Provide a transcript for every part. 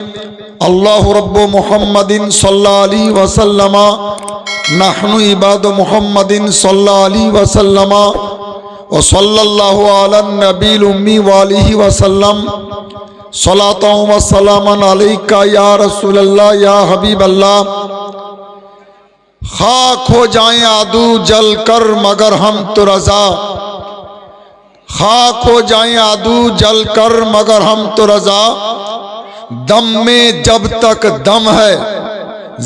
আল্লাহু রাব্বু মুহাম্মাদিন সাল্লাল্লাহু আলাইহি ওয়াসাল্লাম নাহনু ইবাদু মুহাম্মাদিন সাল্লাল্লাহু আলাইহি ওয়াসাল্লাম ওয়া সাল্লাল্লাহু আলান নবিল উম্মি ওয়া আলিহি ওয়াসাল্লাম সালাতু ওয়া সালামান আলাইকা ইয়া রাসূলুল্লাহ ইয়া হাবিবাল্লাহ। खाक हो जाएं आदू जल कर मगर हम तो रजा, खाक हो जाएं आदू जल कर मगर हम तो रजा। दम में जब तक दम है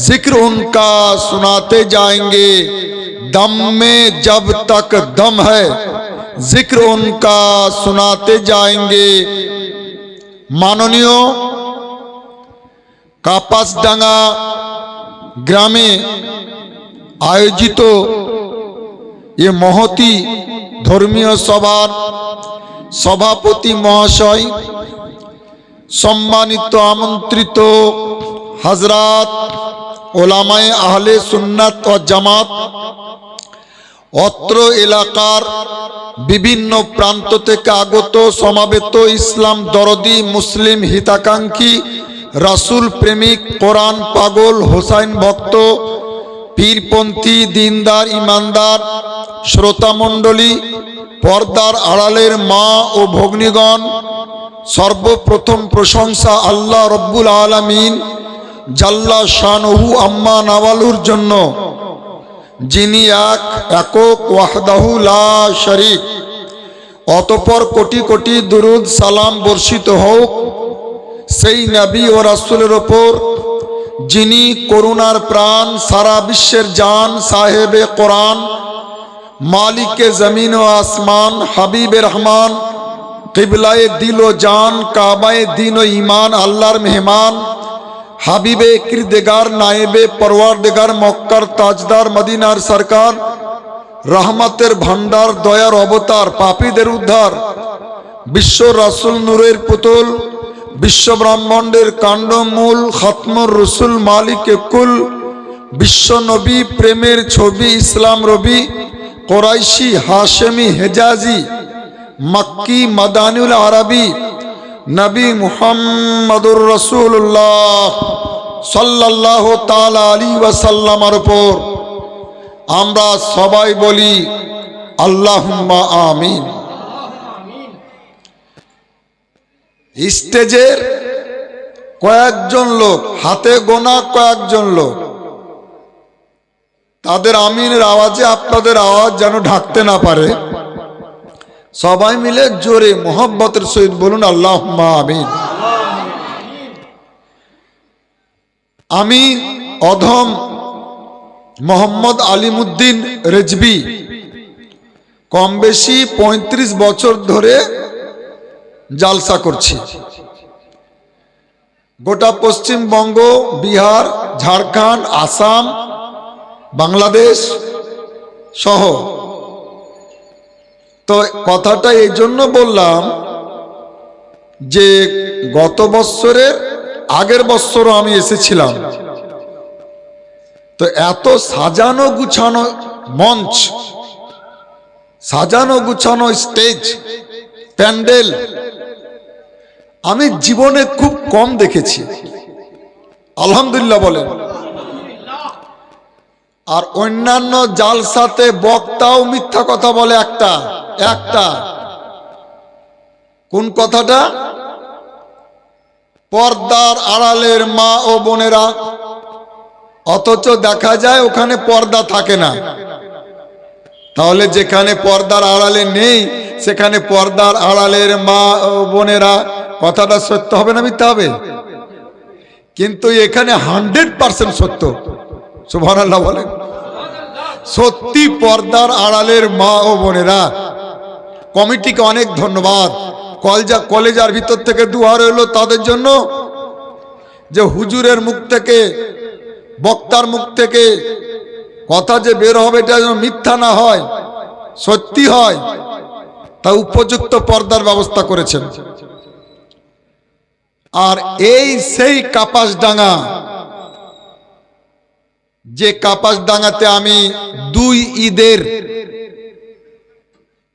जिक्र उनका सुनाते जाएंगे, दम में जब तक दम है जिक्र उनका सुनाते जाएंगे। माननीय कापासडांगा ग्रामे आयोजित ये महती धर्मीय सभार सभापति महाशय, सम्मानित आमंत्रित हजरात ओलामाए आहले सुन्नत व जमात, अत्र एलाकार विभिन्न प्रांत थेके आगत समावेत इस्लाम दरदी मुस्लिम हिताकांक्षी रसूल प्रेमिक कुरान पागल हुसैन भक्त पीरपंथी दीनदार ईमानदार श्रोता मंडली, पर्दार आड़ालेर मा ओ भग्नीगण, सर्वप्रथम प्रशंसा अल्लाह रब्बुल आलामीन जाल्ला शानुहु अम्मा नावालुर जन्नो, जिनी एকক ওয়াহদাহু লা শরীক। অতঃপর কোটি কোটি দুরুদ সালাম বর্ষিত হোক সেই নবী ও রাসূলের উপর যিনি করুণার প্রাণ, সারা বিশ্বের জান, সাহেবে কোরআন, মালিকে জমিন ও আসমান, হাবিবে রহমান, কিবলায়ে দিল ও জান, কাবায়ে দিন ও ঈমান, আল্লাহর মেহমান, হাবিবে কিরদেগার, নায়েবে পরওয়ারদিগার, মক্কার তাজদার, মদিনার সরকার, রহমতের ভান্ডার, দয়ার অবতার, পাপীদের উদ্ধার, বিশ্ব রাসূল নূরের পুতুল, বিশ্ব ব্রহ্মাণ্ডের কাণ্ডমূল, খতমুর রসুল, মালিকে কুল, বিশ্ব নবী, প্রেমের ছবি, ইসলাম রবি, কোরাইশি, হাশেমি, হেজাজি, মক্কি, মাদানিউল আরবি, নবী মুহাম্মদুর রাসূলুল্লাহ সাল্লাল্লাহু তাআলা আলাইহি ওয়াসাল্লামের উপর আমরা সবাই বলি আল্লাহুম্মা আমিন। স্টেজের কয়েকজন লোক, হাতে গোনা কয়েকজন লোক, তাদের আমিনের আওয়াজে আপনাদের আওয়াজ যেন ঢাকতে না পারে, সবাই মিলে জোরে মোহাব্বতের সহিত বলুন আল্লাহুম্মা আমিন। আমি অধম মোহাম্মদ আলিমউদ্দিন রেজবি কম বেশি 35 বছর ধরে জালসা করছি। গোটা পশ্চিমবঙ্গ, বিহার, ঝাড়খণ্ড, আসাম, বাংলাদেশ সহ। তো কথাটা এই জন্য বললাম যে গত বছরের আগের বছরও আমি এসেছিলাম, তো এত সাজানো গুছানো মঞ্চ, সাজানো গুছানো স্টেজ, প্যান্ডেল আমি জীবনে খুব কম দেখেছি। আলহামদুলিল্লাহ বলেন। আর অন্যান্য জালসাতে বক্তাও মিথ্যা কথা বলে একটা, কোন কথাটা? পর্দার আড়ালের মা ও বোনেরা, অথচ দেখা যায় ওখানে পর্দা থাকে না। তাহলে যেখানে পর্দার আড়ালে নেই সেখানে পর্দার আড়ালের মা ও বোনেরা, কথাটা সত্য হবে না মিথ্যা হবে? কিন্তু এখানে 100% সত্য। সুবহানাল্লাহ বলেন। সত্যি পর্দার আড়ালের মা ও বোনেরা, কমিটিকে অনেক ধন্যবাদ। কলেজার ভিতর থেকে দুয়ার হলো তাদের জন্য যে হুজুরের মুখ থেকে, বক্তার মুখ থেকে কথা যে বের হবে এটা যেন মিথ্যা না হয়, সত্যি হয়, তা উপযুক্ত পর্দার ব্যবস্থা করেছেন। আর এই সেই কাপাসডাঙ্গা, যে কাপাসডাঙ্গাতে আমি 2 ঈদের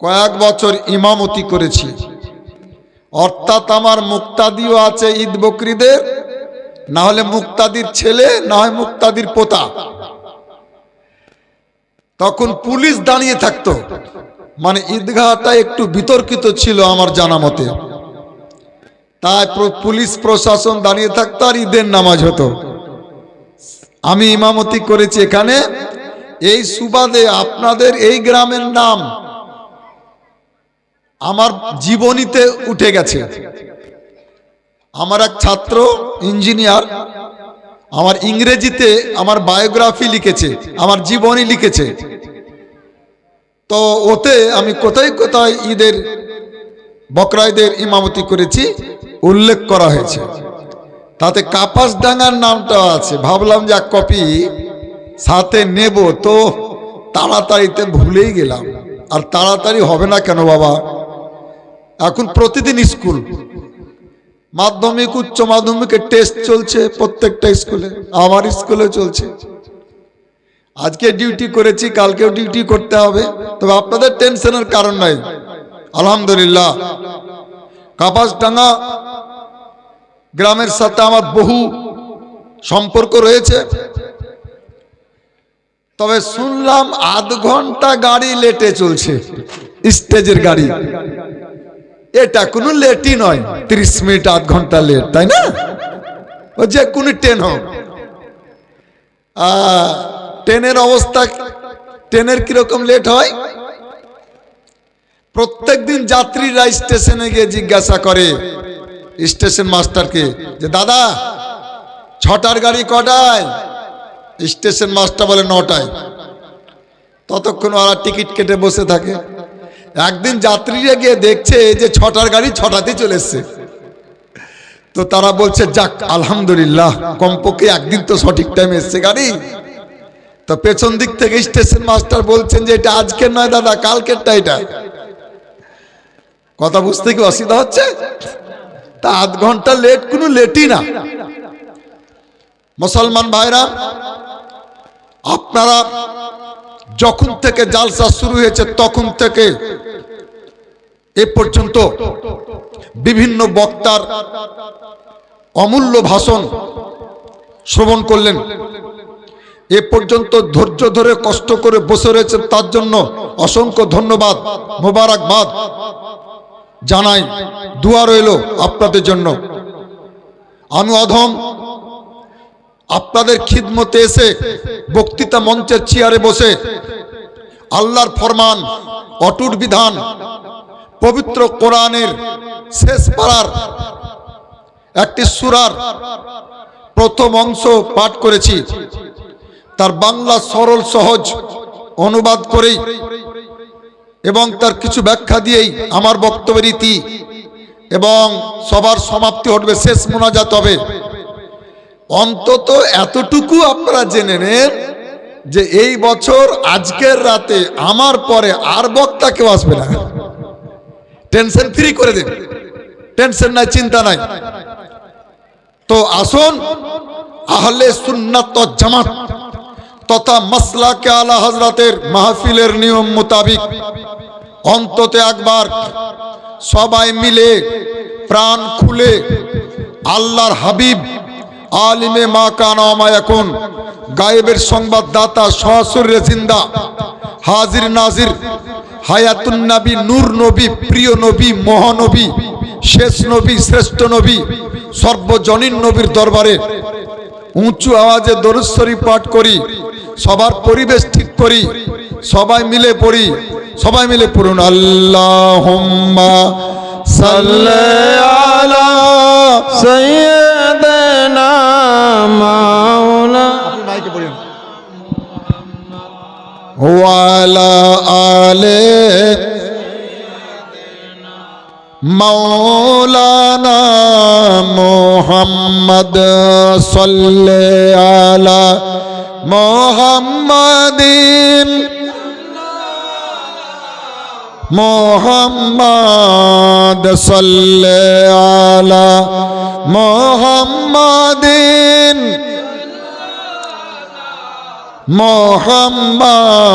কয়েক বছর ইমামতি করেছি, অর্থাৎ আমার মুক্তাদিও আছে ঈদ বকরিদের, না হলে মুক্তাদির ছেলে, না হয় মুক্তাদির পোতা। তখন পুলিশ দাঁড়িয়ে থাকতো, মানে ঈদগাহটা একটু বিতর্কিত ছিল আমার জানা মতে, তাই পুলিশ প্রশাসন দাঁড়িয়ে থাকতো আর ঈদের নামাজ হতো। আমি ইমামতি করেছি এখানে, এই সুবাদে আপনাদের এই গ্রামের নাম আমার জীবনীতে উঠে গেছে। আমার এক ছাত্র ইঞ্জিনিয়ার আমার ইংরেজিতে আমার বায়োগ্রাফি লিখেছে, আমার জীবনী লিখেছে। তো ওতে আমি কোথায় কোথায় ঈদের বকরা ঈদের ইমামতি করেছি উল্লেখ করা হয়েছে, তাতে কাপাসডাঙ্গার নামটা আছে। ভাবলাম যে এক কপি সাথে নেব, তো তাড়াতাড়িতে ভুলেই গেলাম। আর তাড়াতাড়ি হবে না কেন বাবা, এখন প্রতিদিন স্কুল, মাধ্যমিক উচ্চ মাধ্যমিকের টেস্ট চলছে প্রত্যেকটা স্কুলে, আমার স্কুলে চলছে। আজকে ডিউটি করেছি, কালকেও ডিউটি করতে হবে, তবে আপনাদের টেনশনের কারণ নাই। আলহামদুলিল্লাহ, কাপাসডাঙ্গা গ্রামের সাথে আমার বহু সম্পর্ক রয়েছে। তবে শুনলাম আধ ঘন্টা গাড়ি লেটে চলছে, স্টেজের গাড়ি। এটা কোনো লেটই নয়, 30 মিনিট আধ ঘন্টা লেট, তাই না? ও যে কোনো ট্রেন হোক, ট্রেনের অবস্থা, ট্রেনের কিরকম লেট হয়, প্রত্যেক দিন যাত্রীরা স্টেশনে গিয়ে জিজ্ঞাসা করে স্টেশন মাস্টারকে যে দাদা 6টার গাড়ি কটায়? স্টেশন মাস্টার বলে 9টায়। ততক্ষণ ওরা টিকিট কেটে বসে থাকে। একদিন যাত্রীরা গিয়ে দেখছে যে 6টার গাড়ি 6টাতে চলে এসছে। তো তারা বলছে যাক আলহামদুলিল্লাহ, কমপক্ষে একদিন তো সঠিক টাইমে এসছে গাড়ি। তো পেছন দিক থেকে স্টেশন মাস্টার বলছেন যে এটা আজকের নয় দাদা, কালকেরটা এটা। কথা বুঝতে কি অসুবিধা হচ্ছে? তা আধ ঘন্টা লেট কোনো লেটই না। মুসলমান ভাইরা, আপনারা যখন থেকে জালসা শুরু হয়েছে তখন থেকে এ পর্যন্ত বিভিন্ন বক্তার অমূল্য ভাষণ শ্রবণ করলেন। এ পর্যন্ত ধৈর্য ধরে কষ্ট করে বসে রয়েছেন, তার জন্য অসংখ্য ধন্যবাদ, মোবারকবাদ জানাই। দোয়া রইল আপনাদের জন্য। আমি অধম আপনাদের খিদমতে এসে বক্তৃতা মঞ্চের চেয়ারে বসে আল্লাহর ফরমান, অটুট বিধান, পবিত্র কোরআনের শেষ পারার একটি সূরার প্রথম অংশ পাঠ করেছি। তার বাংলা সরল সহজ অনুবাদ করেই এবং তার কিছু ব্যাখ্যা দিয়েই আমার বক্তব্যের ইতি এবং সবার সমাপ্তি ঘটবে, শেষ মোনাজাত হবে। অন্তত এতটুকু আপনারা জেনে নেন যে এই বছর আজকের রাতে আমার পরে আর বক্তা কেউ আসবে না। টেনশন ফ্রি করে দিন, টেনশন নাই, চিন্তা নাই। তো আসুন, আহলে সুন্নাত ওয়াল জামাত তথা মাসলাকে আলা হযরতের মাহফিলের নিয়ম মোতাবিক অন্তত একবার সবাই মিলে প্রাণ খুলে আল্লাহর হাবিব আলিমে মা কানা ওয়া মা ইয়াকুন, গায়েবের সংবাদদাতা, সশরীরে জিন্দা, হাজির নাজির, হায়াতুন নবী, নূর নবী, প্রিয় নবী, মহানবী, শেষ নবী, শ্রেষ্ঠ নবী, সর্বজনীন নবীর দরবারে উঁচু আওয়াজে দরুদ শরীফ পাঠ করি। সবার পরিবেশ ঠিক করি, সবাই মিলে পড়ি, সবাই মিলে পড়ুন আল্লাহুম্মা সাল্লি আলা সাইয়্যিদিনা মাওলানা, আপনি মাইকে পড়ুন, ওয়া আলা আলি মাওলানা মুহাম্মদ সাল্লি আলা মুহাম্মাদিন মুহাম্মদ সাল্লি আলা মুহাম্মাদিন মুহাম্মদ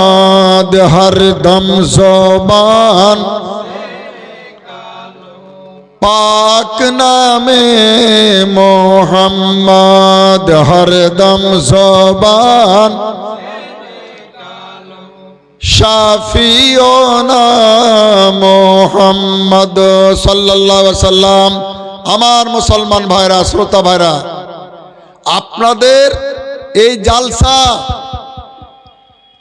হরদম জবান पाक नामे मोहम्मद हरदम ज़बान शाफियोना मोहम्मद सल्लल्लाहु अलैहि वसल्लम। আমার মুসলমান ভাইরা, শ্রোতা ভাইরা, আপনাদের এই জালসা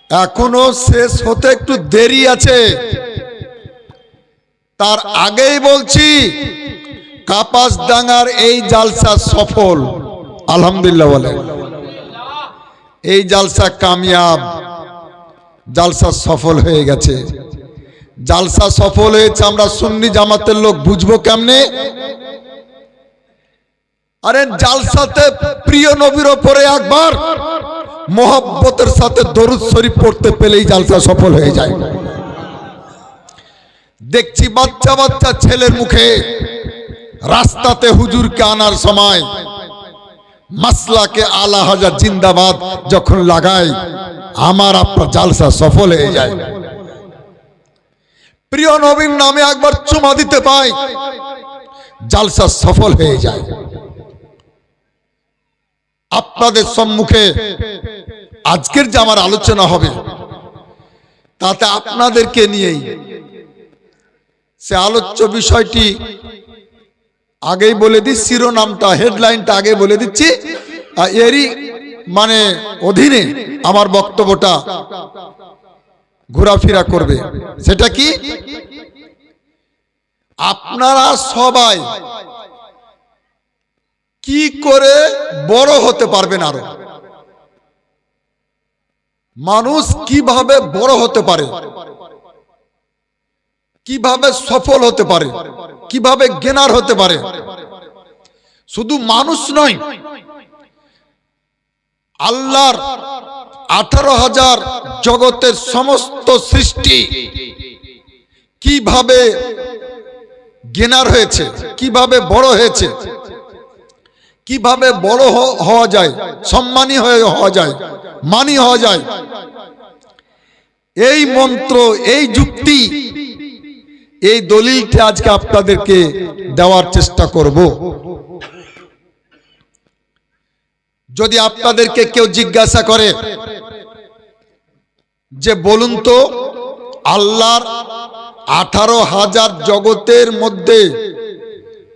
এখনো শেষ হতে একটু দেরি আছে। তার আগেই বলছি কাপাসডাঙ্গার এই জালসা সফল, আলহামদুলিল্লাহ বলে। এই জালসা কামিয়াব, জালসা সফল হয়ে গেছে। জালসা সফল হয়েছে, আমরা সুন্নি জামাতের লোক বুঝবো কেমনে? আরে জালসাতে প্রিয় নবীর উপরে একবার মোহব্বতের সাথে দরুদ শরীফ পড়তে পেলেই জালসা সফল হয়ে যায়। দেখছি বাচ্চা বাচ্চা ছেলের মুখে রাস্তাতে হুজুরকে আনার সময় মাসলাকে আলা হাজার জিন্দাবাদ যখন লাগায়, আমার আপনার জালসা সফল হয়ে যায়। প্রিয় নবীর নামে একবার চুমা দিতে পাই, জালসা সফল হয়ে যায়। আপনাদের সম্মুখে আজকের যে আমার আলোচনা হবে তাতে আপনাদেরকে নিয়েই, সে আলোচ্য বিষয়টি আগেই বলে দিই, শিরোনামটা হেডলাইনটা আগে বলে দিচ্ছি, এরই মানে অধীনে আমার বক্তব্যটা ঘোরাফেরা করবে। সেটা কি? আপনারা সবাই কি করে বড় হতে পারবেন, আরো মানুষ কিভাবে বড় হতে পারে, কিভাবে সফল হতে পারে, কিভাবে জ্ঞানার হতে পারে। শুধু মানুষ নয়, আল্লাহর 18,000 জগতের সমস্ত সৃষ্টি কিভাবে জ্ঞানার হয়েছে, কিভাবে বড় হয়েছে, কিভাবে বড় হওয়া যায়, সম্মানী হওয়া যায়, মানি হওয়া যায়, এই মন্ত্র, এই যুক্তি, এই দলিলটা আজকে আপনাদেরকে দেওয়ার চেষ্টা করব। যদি আপনাদেরকে কেউ জিজ্ঞাসা করে যে বলুন তো আল্লাহর 18,000 জগতের মধ্যে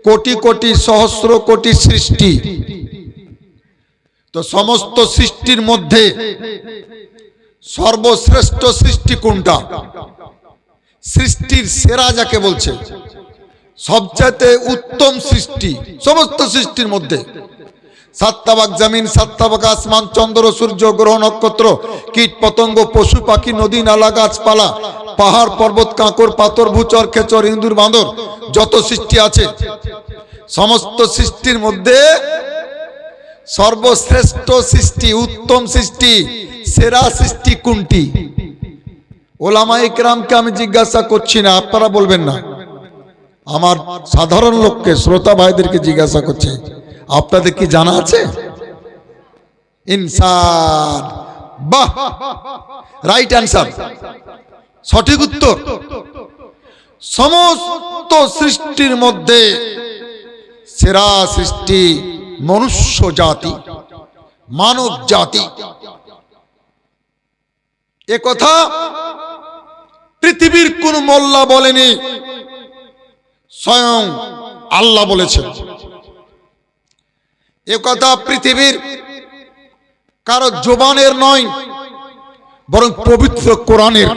কোটি কোটি সহস্র কোটি সৃষ্টি, তো সমস্ত সৃষ্টির মধ্যে সর্বশ্রেষ্ঠ সৃষ্টি কোনটা? সৃষ্টির সেরা যাকে বলছে, সবচেয়ে উত্তম সৃষ্টি সমস্ত সৃষ্টির মধ্যে, সাতটাবাক জমিন, সাতটাবাক আসমান, চন্দ্র, সূর্য, গ্রহ, নক্ষত্র, কীট পতঙ্গ, পশু পাখি, নদী নালা, গাছপালা, পাহাড় পর্বত, কাঁকর পাথর, ভূচর, খেচর, ইঁদুর, বাঁদর, যত সৃষ্টি আছে সমস্ত সৃষ্টির মধ্যে সর্বশ্রেষ্ঠ সৃষ্টি, উত্তম সৃষ্টি, সেরা সৃষ্টি কোনটি? ওলামা ইকরামকে আমি জিজ্ঞাসা করছি না, আপনারা বলবেন না, আমার সাধারণ লোককে, শ্রোতা ভাইদেরকে জিজ্ঞাসা করছি, আপনাদের কি জানা আছে? ইনসান। বাহ, রাইট অ্যান্সার, সঠিক উত্তর। সমস্ত সৃষ্টির মধ্যে সেরা সৃষ্টি মনুষ্য জাতি, মানব জাতি। এ কথা পৃথিবীর কোন মোল্লা বলেনি, স্বয়ং আল্লাহ বলেছেন। এ কথা পৃথিবীর কারো জবানের নয়, বরং পবিত্র কোরআনের,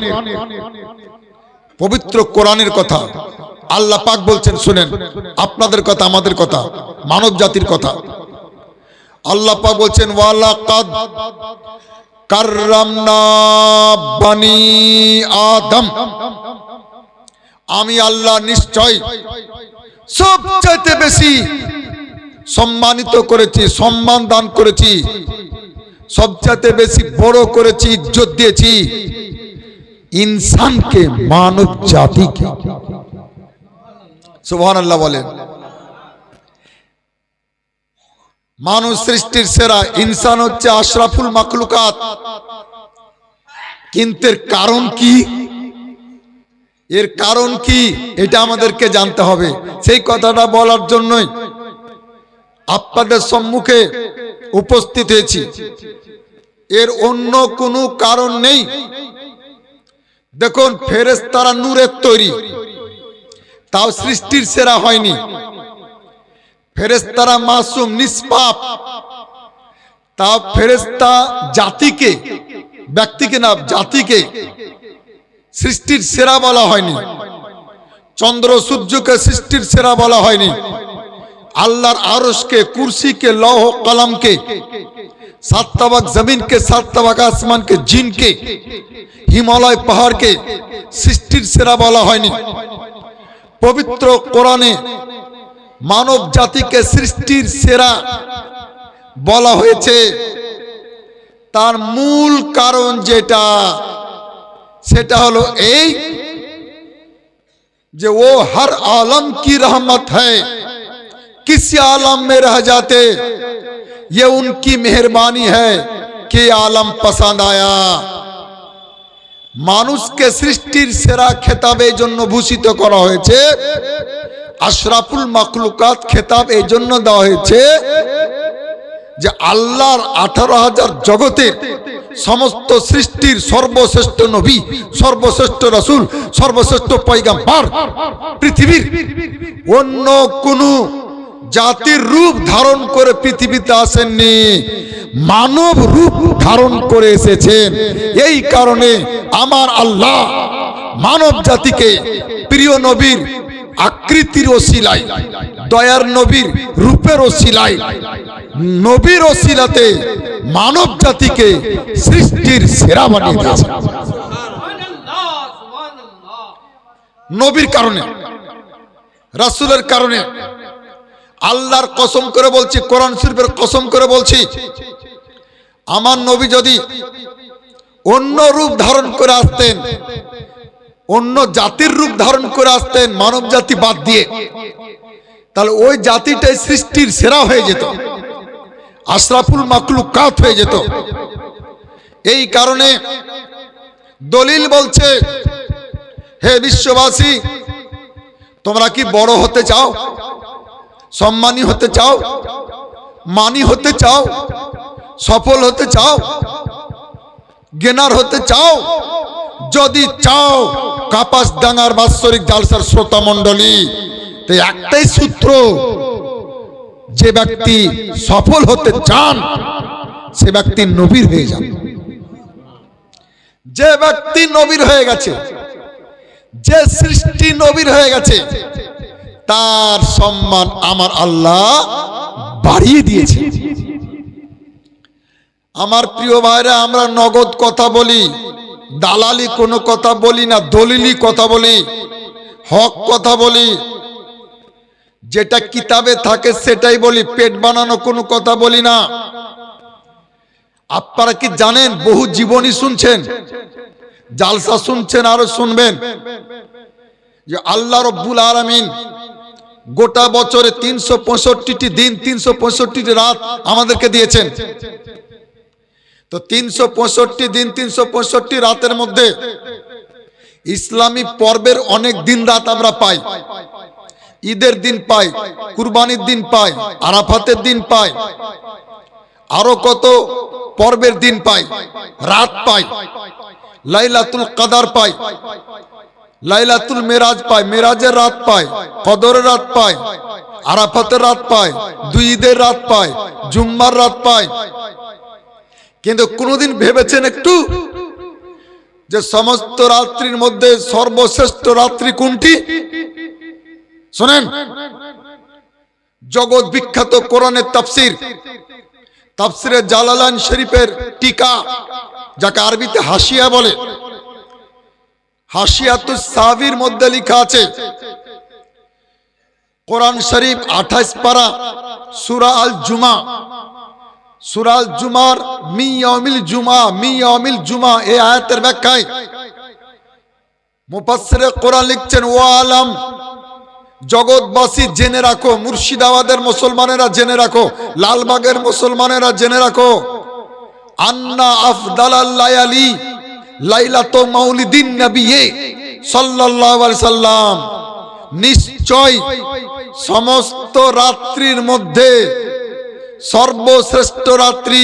পবিত্র কোরআনের কথা আল্লাহ পাক বলছেন। শুনেন, আপনাদের কথা, আমাদের কথা, মানব জাতির কথা। আল্লাহ পাক বলছেন, ওয়ালাকাদ কাররামনা বানি আদম, আমি আল্লাহ নিশ্চয় সবচেয়ে বেশি সম্মানিত করেছি, সম্মান দান করেছি, সবচেয়ে বেশি বড় করেছি, ইজ্জত দিয়েছি ইনসানকে, মানব জাতিকে। সুবহানাল্লাহ বলেন। মানুষ সৃষ্টির সেরা, ইনসান হচ্ছে আশরাফুল মাখলুকাত। কিন্তু এর কারণ কি? এর কারণ কি এটা আমাদেরকে জানতে হবে। সেই কথাটা বলার জন্যই আপনাদের সম্মুখে উপস্থিত হয়েছি। এর অন্য কোনো কারণ নেই। দেখুন, ফেরেশতারা নূরের তৈরি, তাও সৃষ্টির সেরা হয়নি। ফেরেশতারা মাসুম, নিষ্পাপ, তাও ফেরেশতা জাতিকে, ব্যক্তিকে না জাতিকে সৃষ্টির সেরা বলা হয়নি। চন্দ্র সূর্যকে সৃষ্টির সেরা বলা হয়নি। আল্লাহর আরশকে, কুরসিকে, লৌহ কলমকে, সাত তাবাক জমিনকে, সাত তাবাক আসমানকে, জিনকে, হিমালয় পাহাড়কে সৃষ্টির সেরা বলা হয়নি। পবিত্র কোরআনে মানব জাতিকে সৃষ্টির সেরা বলা হয়েছে। তার মূল কারণ যেটা, সেটা হলো এই যে ও हर आलम की रहमत है, किसी आलम में रह जाते, ये उनकी मेहरबानी है कि आलम पसंद आया। মানুষকে সৃষ্টির সেরা খেতাবে এই জন্য ভূষিত করা হয়েছে। আশরাফুল মাখলুকাত খেতাব এই জন্য দেওয়া হয়েছে যে আল্লাহর 18,000 জগতের সমস্ত সৃষ্টির সর্বশ্রেষ্ঠ নবী, সর্বশ্রেষ্ঠ রাসূল, সর্বশ্রেষ্ঠ পয়গম্বর পৃথিবীর অন্য কোন জাতির রূপ ধারণ করে পৃথিবীতে আসেননি, মানব রূপ ধারণ করে এসেছেন। এই কারণে আমার আল্লাহ মানব জাতিকে প্রিয় নবীর আকৃতির ওসিলায়, দয়ার নবীর রূপের ওসিলায়, নবীর ওসিলাতে মানব জাতিকে সৃষ্টির সেরা বানিয়ে দিয়েছে। নবীর কারণে, রাসূলের কারণে। আল্লাহর কসম করে বলছি, কোরআন শরীফের কসম করে বলছি, আমার নবী যদি অন্য রূপ ধারণ করে আসতেন, অন্য জাতির রূপ ধারণ করে আসতেন মানব জাতি বাদ দিয়ে, তাহলে ওই জাতিটাই সৃষ্টির সেরা হয়ে যেত, আশরাফুল মাখলুকাত হয়ে যেত। এই কারণে দলিল বলছে, হে বিশ্ববাসী, তোমরা কি বড় হতে চাও, সম্মানী হতে চাও, মানি হতে চাও, সফল হতে চাও, জ্ঞানার হতে চাও? যদি চাও, কাপাসডাঙ্গার বাৎসরিক জালসার শ্রোতা মণ্ডলী, তো একটাই সূত্র, যে ব্যক্তি সফল হতে চান সে ব্যক্তি নবীর হয়ে যান। যে ব্যক্তি নবীর হয়ে গেছে, যে সৃষ্টি নবীর হয়ে গেছে, তার সম্মান আমার আল্লাহ বাড়িয়ে দিয়েছে। আমার প্রিয় ভাইরা, আমরা নগদ কথা বলি, দালালি কোনো কথা বলি না, দলিলি কথা বলি, হক কথা বলি, যেটা কিতাবে থাকে সেটাই বলি, পেট বানানো কোনো কথা বলি না। আপনারা কি জানেন, বহু জীবনী শুনছেন, জালসা শুনছেন, আরো শুনবেন, যে আল্লাহ রব্বুল আলামিন গোটা বছরে 365টি দিন, 365টি রাত আমাদেরকে দিয়েছেন। তো 365 দিন, 365 রাতের মধ্যে ইসলামী পর্বের অনেক দিন রাত আমরা পাই। ঈদের দিন পাই, কুরবানির দিন পাই, আরাফাতের দিন পাই, আরো কত পর্বের দিন পাই, রাত পাই, লাইলাতুল কদর পাই, লাইলাতুল মেরাজ পাই, মেরাজের রাত পাই, কদরের রাত পাই, আরাফাতের রাত পাই, দুই ঈদের রাত পাই, জুম্মার রাত পাই। কিন্তু কোনদিন ভেবেছেন একটু যে সমস্ত রাত্রির মধ্যে সর্বশ্রেষ্ঠ রাত্রি কোনটি? শুনেন, জগৎ বিখ্যাত কোরআনের তাফসীর, তাফসিরে জালালাইন শরীফের টিকা, যাকে আরবিতে হাসিয়া বলে, হাসিয়াতুস সাবির মধ্যে লেখা আছে, কোরআন শরীফ 28 পারা, সূরা আল জুমা, সূরা আল জুমার মিয়াউমিল জুমা, মিয়াউমিল জুমা, এই আয়াতের ব্যাখ্যায় মুফাসসিরে কোরআন লিখছেন, ও আলম, জগৎবাসী জেনে রাখো, মুর্শিদাবাদের মুসলমানেরা জেনে রাখো, লালবাগের মুসলমানেরা জেনে রাখো, আন্না আফদালাল লায়ালি লাইলাতু মাউলিদিন নবিয়ে, সাল্লাল্লাহু আলাইহি সাল্লাম নিশ্চয় সমস্ত রাত্রির মধ্যে সর্বশ্রেষ্ঠ রাত্রি